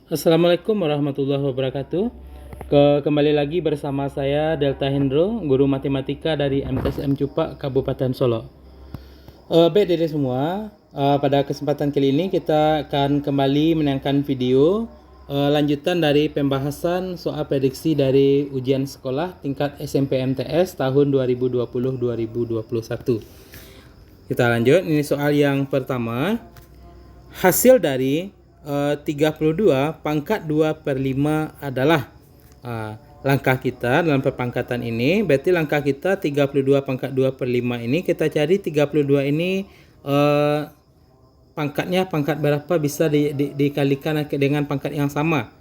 Assalamualaikum warahmatullahi wabarakatuh. Kembali lagi bersama saya Delta Hendro, guru matematika dari MTSM Cupak Kabupaten Solo. Baik dari semua, pada kesempatan kali ini kita akan kembali menayangkan video lanjutan dari pembahasan soal prediksi dari ujian sekolah tingkat SMP MTS tahun 2020-2021. Kita lanjut, ini soal yang pertama. Hasil dari 32 pangkat 2/5 adalah langkah kita dalam perpangkatan ini. Berarti langkah kita 32 pangkat 2/5 ini, kita cari 32 ini pangkatnya pangkat berapa bisa dikalikan dengan pangkat yang sama,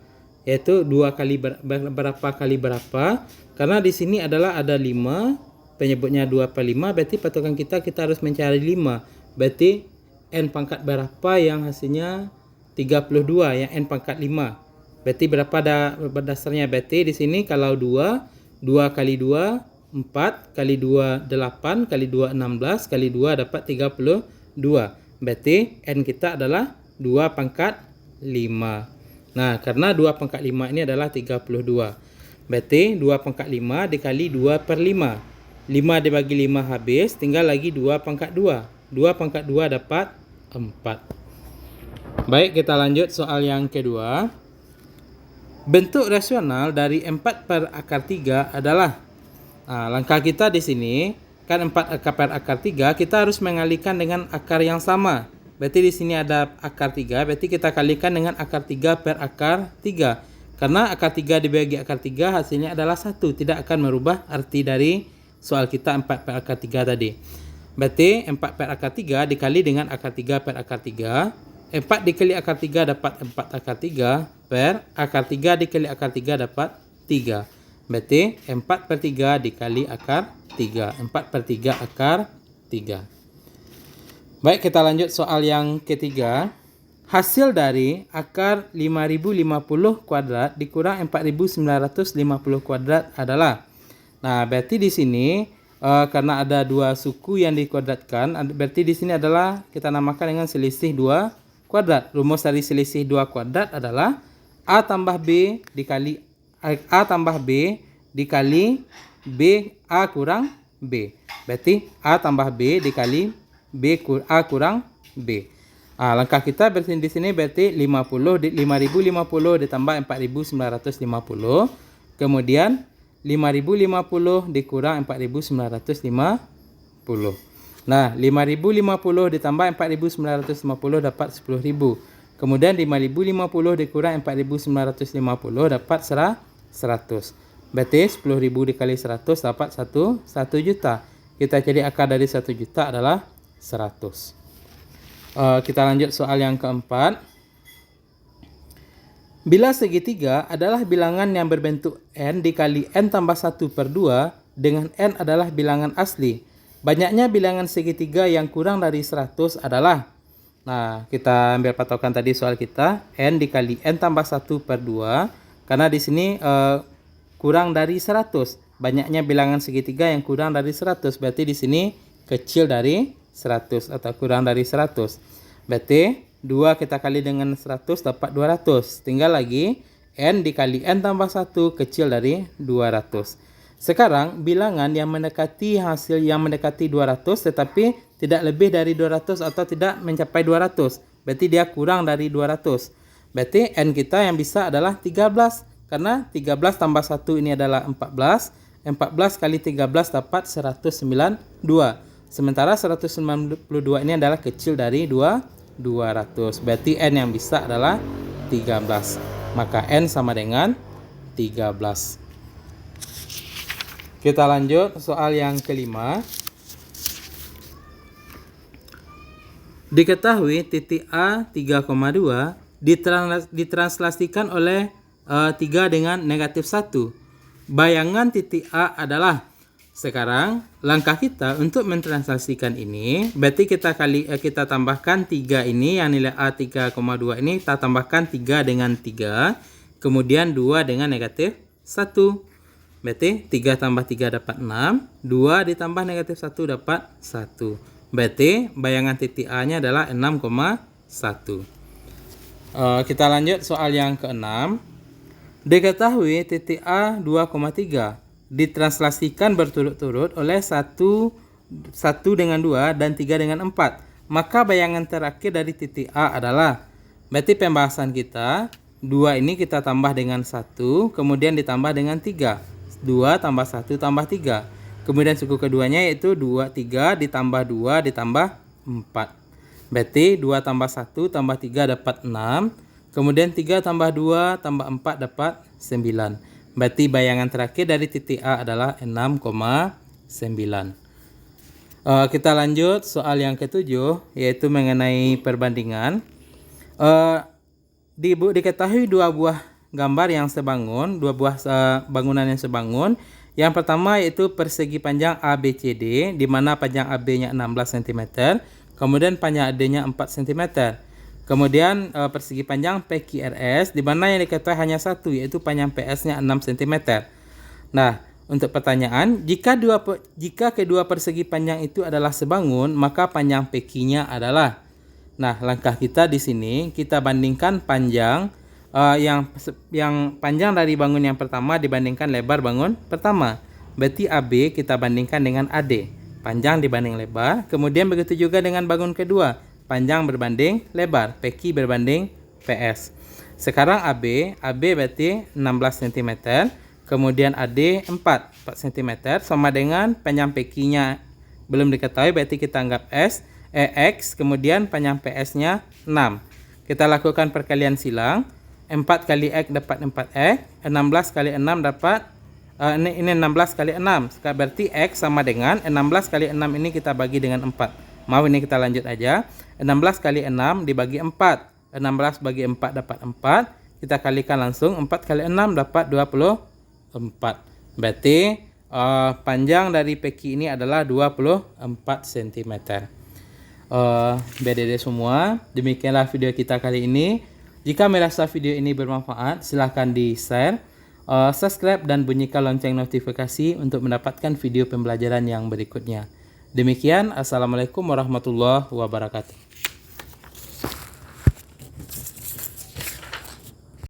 yaitu 2 kali berapa kali berapa. Karena di sini adalah ada 5, penyebutnya 2/5, berarti patokan kita harus mencari 5. Berarti n pangkat berapa yang hasilnya 32, yang n pangkat 5. Berarti berapa berdasarnya? Berarti di sini kalau 2 kali 2 4, kali 2 8, kali 2 16, kali 2 dapat 32. Berarti n kita adalah 2 pangkat 5. Nah, karena 2 pangkat 5 ini adalah 32. Berarti 2 pangkat 5 dikali 2/5. 5 dibagi 5 habis, tinggal lagi 2 pangkat 2. 2 pangkat 2 dapat 4. Baik, kita lanjut soal yang kedua. Bentuk rasional dari 4/3 adalah, langkah kita di sini kan 4/3, kita harus mengalihkan dengan akar yang sama. Berarti di sini ada akar 3, berarti kita kalikan dengan akar 3/3. Karena akar 3 dibagi akar 3 hasilnya adalah 1, tidak akan merubah arti dari soal kita 4/3 tadi. Berarti 4/3 dikali dengan akar 3/3. 4 dikali akar 3 dapat 4/3, per akar 3 dikali akar 3 dapat 3. Berarti 4/3 dikali akar 3. 4/3 akar 3. Baik, kita lanjut soal yang ketiga. Hasil dari akar 5050 kuadrat dikurang 4950 kuadrat adalah. Nah, berarti di sini karena ada 2 suku yang dikuadratkan, berarti di sini adalah kita namakan dengan selisih 2 kuadrat. Rumus dari selisih 2 kuadrat adalah A tambah B dikali B A kurang B. Berarti A tambah B dikali A kurang B. Langkah kita di sini berarti 5050 ditambah 4950. Kemudian 5050 dikurang 4950. Nah, 5050 ditambah 4950 dapat 10.000. Kemudian 5050 dikurang 4950 dapat 100. Berarti 10.000 dikali 100 dapat 1 juta. Kita cari akar dari 1 juta adalah 100. Kita lanjut soal yang keempat. Bila segitiga adalah bilangan yang berbentuk n dikali n tambah 1/2 dengan n adalah bilangan asli, banyaknya bilangan segitiga yang kurang dari 100 adalah. Nah, kita ambil patokan tadi soal kita, n dikali n tambah 1/2, karena di sini kurang dari 100. Banyaknya bilangan segitiga yang kurang dari 100, berarti di sini kecil dari 100 atau kurang dari 100. Berarti 2 kita kali dengan 100 dapat 200. Tinggal lagi n dikali n tambah 1 kecil dari 200. Sekarang bilangan yang mendekati hasil yang mendekati 200 tetapi tidak lebih dari 200 atau tidak mencapai 200. Berarti dia kurang dari 200. Berarti n kita yang bisa adalah 13. Karena 13 tambah 1 ini adalah 14. 14 kali 13 dapat 192. Sementara 192 ini adalah kecil dari 200. Berarti n yang bisa adalah 13. Maka n sama dengan 13. Kita lanjut soal yang kelima. Diketahui titik A 3,2 ditranslasikan oleh 3 dengan negatif 1. Bayangan titik A adalah. Sekarang langkah kita untuk mentranslasikan ini, berarti kita tambahkan 3 ini, yang nilai A 3,2 ini kita tambahkan 3 dengan 3, kemudian 2 dengan negatif 1. Berarti 3 tambah 3 dapat 6, 2 ditambah negatif 1 dapat 1. Berarti bayangan titik A nya adalah 6,1. Kita lanjut soal yang ke-6. Diketahui titik A 2,3 ditranslasikan berturut-turut oleh 1 dengan 2 dan 3 dengan 4. Maka bayangan terakhir dari titik A adalah, berarti pembahasan kita 2 ini kita tambah dengan 1, kemudian ditambah dengan 3. 2 tambah 1 tambah 3. Kemudian suku keduanya yaitu 2, 3 ditambah 2 ditambah 4. Berarti 2 tambah 1 tambah 3 dapat 6. Kemudian 3 tambah 2 tambah 4 dapat 9. Berarti bayangan terakhir dari titik A adalah 6,9. Kita lanjut soal yang ke-7, yaitu mengenai perbandingan. Diketahui dua buah gambar yang sebangun, dua buah bangunan yang sebangun. Yang pertama yaitu persegi panjang ABCD, di mana panjang AB-nya 16 cm, kemudian panjang AD-nya 4 cm. Kemudian persegi panjang PQRS, di mana yang diketahui hanya satu, yaitu panjang PS-nya 6 cm. Nah, untuk pertanyaan, jika kedua persegi panjang itu adalah sebangun, maka panjang PQ-nya adalah. Nah, langkah kita di sini kita bandingkan panjang yang panjang dari bangun yang pertama dibandingkan lebar bangun pertama. Berarti AB kita bandingkan dengan AD, panjang dibanding lebar. Kemudian begitu juga dengan bangun kedua, panjang berbanding lebar, PQ berbanding PS. Sekarang AB berarti 16 cm, kemudian AD 4 cm, sama dengan panjang PQ-nya belum diketahui, berarti kita anggap X, kemudian panjang PS-nya 6. Kita lakukan perkalian silang. 4 kali X dapat 4X, 16 kali 6 dapat, ini 16 kali 6, berarti X sama dengan 16 kali 6 ini kita bagi dengan 4. Mau ini kita lanjut aja. 16 kali 6 dibagi 4, 16 bagi 4 dapat 4, kita kalikan langsung. 4 kali 6 dapat 24. Berarti panjang dari PQ ini adalah 24 cm. BDD semua, demikianlah video kita kali ini. Jika merasa video ini bermanfaat, silahkan di-share, subscribe, dan bunyikan lonceng notifikasi untuk mendapatkan video pembelajaran yang berikutnya. Demikian, Assalamualaikum warahmatullahi wabarakatuh.